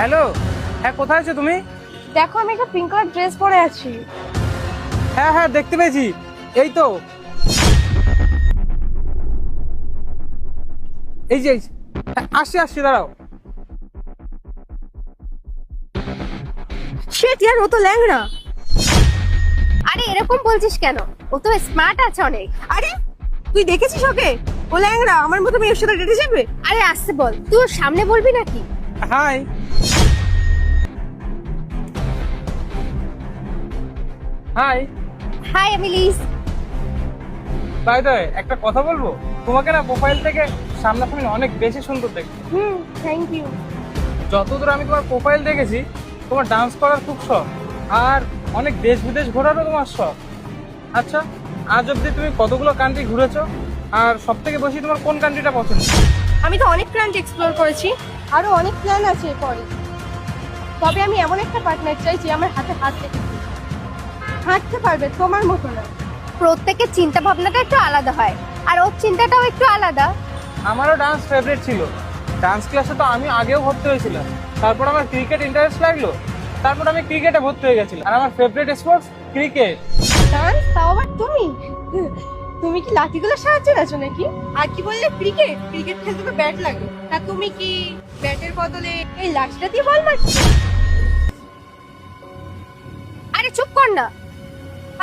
Hello, হ্যাঁ কোথায় আছো তুমি? দেখো আমি একটা পিঙ্ক কালার ড্রেস পরে আছি। হ্যাঁ হ্যাঁ দেখতে পেয়েছি, এই তো এই যে হ্যাঁ, আসছি আসছি, দাঁড়াও। শিট ইয়ার, ও তো ল্যাংড়া। আরে এরকম বলছিস কেন? ও তো স্মার্ট আছে অনেক। আরে তুই দেখেছিস ওকে? ও ল্যাংড়া, আমার মতো মেয়ের সাথে ডেটে যাবে? আরে আসতে বল, তুই ওর সামনে বলবি নাকি? High high. হাই, আমি লিজ। বাই দ্য ওয়ে, একটা কথা বলবো? তোমাকে না প্রোফাইল থেকে সামনাসামনি অনেক বেশি সুন্দর দেখতে। Thank you. যতদূর আমি তোমার প্রোফাইল দেখেছি, তোমার ডান্স করার খুব শখ, আর অনেক দেশ বিদেশ ঘোরারও তোমার শখ। আচ্ছা, আজ অব্দি তুমি কতগুলো কান্ট্রি ঘুরেছো, আর সব থেকে বেশি তোমার কোন কান্ট্রিটা পছন্দ? আমি তো অনেক কান্ট্রি এক্সপ্লোর করেছি, আরো অনেক প্ল্যান আছে এরপরে। তবে আমি এমন একটা পার্টনার চাই যে আমার হাতে হাত রেখে হাঁটতে পারবে, তোমার মতো না। প্রত্যেকের চিন্তা ভাবনাটা একটু আলাদা হয়, আর ওর চিন্তাটাও একটু আলাদা। আমারও ডান্স ফেভারিট ছিল। ডান্স ক্লাসে তো আমি আগেও ভর্তি হয়েছিলাম। তারপর আমার ক্রিকেট ইন্টারেস্ট লাগলো, তারপর আমি ক্রিকেটে ভর্তি হয়ে গেছিলাম। আর আমার ফেভারিট স্পোর্টস ক্রিকেট। ডান্স, তাও আবার তুমি? তুমি কি লাঠিগুলোর সাহায্যে আছো নাকি? আর কি বললে, ক্রিকেট? ক্রিকেট খেলতে তো ব্যাট লাগে, তা তুমি কি ব্যাটের বদলে এই লাঠিটা দিয়ে বল মারছো? আরে চুপ কর না।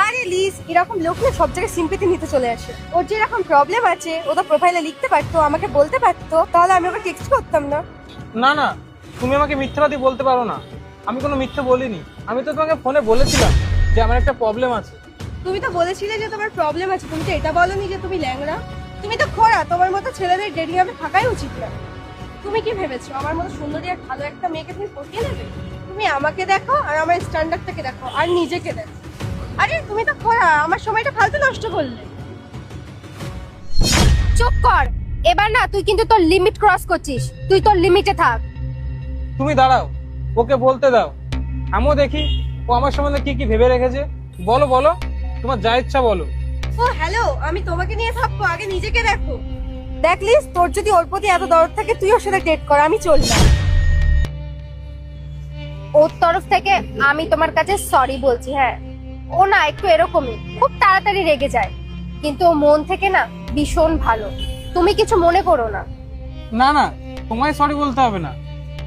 আরে লিজ, এরকম লোক না সব জায়গায় সিম্পেথি নিতে চলে আসে। ওর যে এরকম প্রবলেম আছে, ও তো প্রোফাইলে লিখতে পারতো, আমাকে বলতে পারতো, তাহলে আমি ওকে টেক্সট করতাম না। না না, তুমি আমাকে মিথ্যাবাদী বলতে পারো না। আমি কোনো মিথ্যে বলিনি। আমি তো তোমাকে ফোনে বলেছিলাম যে আমার একটা প্রবলেম আছে। তুমি তো বলেছিলে যে তোমার প্রবলেম আছে, তুমি তো এটা বলনি যে তুমি ল্যাংড়া। তুমি তো খোড়া, তোমার মতো ছেলেদের ডেটিং অ্যাপে থাকাই উচিত না। তুমি কি ভেবেছো আমার মতো সুন্দরী আর ভালো একটা মেয়েকে তুমি পটিয়ে নেবে? তুমি আমাকে দেখো, আর আমার স্ট্যান্ডার্ডটাকে দেখো, আর নিজেকে দেখো। আরে তুমি তো খোড়া, আমার সময়টা ফালতু নষ্ট করলে। চুপ কর। এবার না তুই কিন্তু তোর লিমিট ক্রস করছিস। তুই তোর লিমিটে থাক। তুমি দাঁড়াও, ওকে বলতে দাও। আমিও দেখি ও আমার সম্বন্ধে কি কি ভেবে রেখেছে। বলো বলো, তোমার যা ইচ্ছা বলো। ও হ্যালো, আমি তোমাকে নিয়ে থাকবো, আগে নিজেকে দেখো। দেখ লিস, তোর যদি ওর প্রতি এত দরদ থাকে, তুই ওর সাথে ডেট কর, আমি চললাম। ওর তরফ থেকে আমি তোমার কাছে সরি বলছি। হ্যাঁ, ও না একটু এরকমই, খুব তাড়াতাড়ি রেগে যায়, কিন্তু ও মন থেকে না ভীষণ ভালো। তুমি কিছু মনে করো না। না না, তোমায় সরি বলতে হবে না।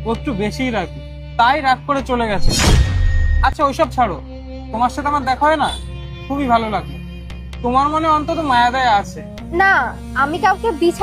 ও একটু বেশিই রাখি, তাই রাগ করে চলে গেছে। আচ্ছা ওইসব ছাড়ো, তোমার সাথে আমার দেখা হয় না, খুবই ভালো লাগলো। তোমার মনে অন্তত মায়া দয়া আছে। না, আমি কাউকে বিছাড়